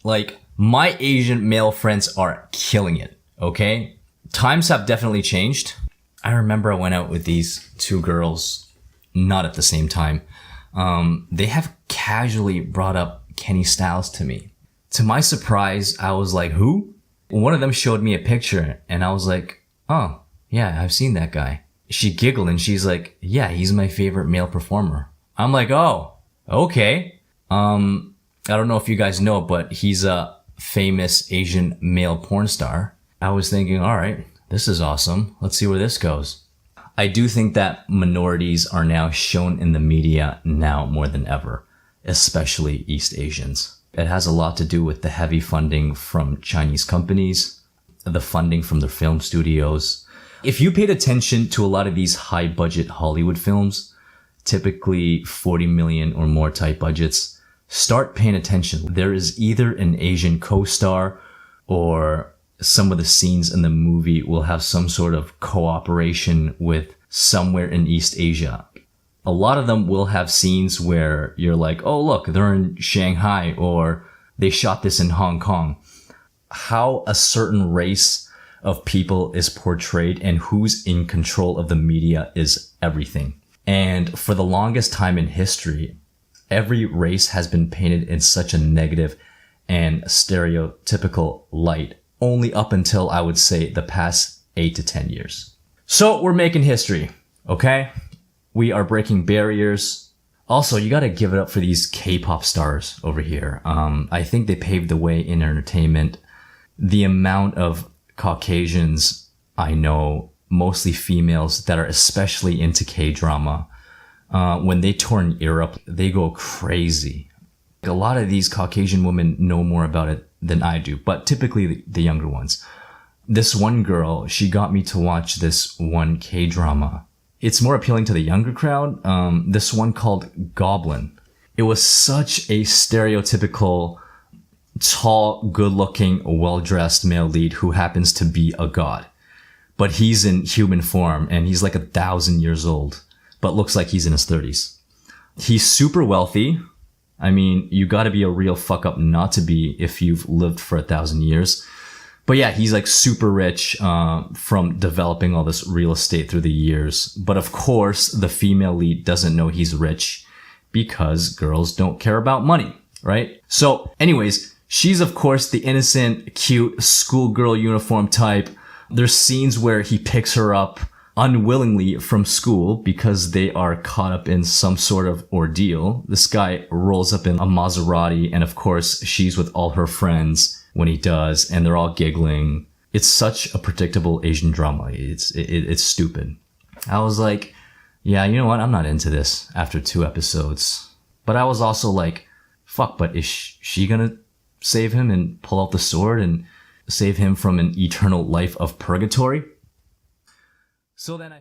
Like, my Asian male friends are killing it, okay? Times have definitely changed. I remember I went out with these two girls, not at the same time. They have casually brought up Kenny Styles to me. To my surprise, I was like, who? One of them showed me a picture and I was like, oh, yeah, I've seen that guy. She giggled and she's like, yeah, he's my favorite male performer. I'm like, oh, okay. I don't know if you guys know, but he's a famous Asian male porn star. I was thinking, all right, this is awesome. Let's see where this goes. I do think that minorities are now shown in the media now more than ever, especially East Asians. It has a lot to do with the heavy funding from Chinese companies, the funding from the film studios. If you paid attention to a lot of these high budget Hollywood films, typically 40 million or more type budgets, start paying attention. There is either an Asian co-star or some of the scenes in the movie will have some sort of cooperation with somewhere in East Asia. A lot of them will have scenes where you're like, oh, look, they're in Shanghai or they shot this in Hong Kong. How a certain race of people is portrayed and who's in control of the media is everything. And for the longest time in history, every race has been painted in such a negative and stereotypical light, only up until, I would say, the past 8 to 10 years. So we're making history, okay? We are breaking barriers. Also, you gotta give it up for these K-pop stars over here. I think they paved the way in entertainment. The amount of Caucasians I know, mostly females, that are especially into K-drama, when they tour in Europe, they go crazy. A lot of these Caucasian women know more about it than I do, but typically the younger ones. This one girl, she got me to watch this one K-drama. It's more appealing to the younger crowd. This one called Goblin. It was such a stereotypical, tall, good-looking, well-dressed male lead who happens to be a god. But he's in human form and he's like 1,000 years old, but looks like he's in his 30s. He's super wealthy. I mean, you gotta be a real fuck up not to be if you've lived for 1,000 years. But yeah, he's like super rich from developing all this real estate through the years. But of course, the female lead doesn't know he's rich because girls don't care about money, right? So anyways, she's of course the innocent, cute schoolgirl uniform type. There's scenes where he picks her up unwillingly from school because they are caught up in some sort of ordeal. This guy rolls up in a Maserati and of course she's with all her friends when he does and they're all giggling. It's such a predictable Asian drama. It's stupid. I was like, yeah, you know what? I'm not into this after 2 episodes. But I was also like, fuck, but is she gonna save him and pull out the sword and save him from an eternal life of purgatory? So then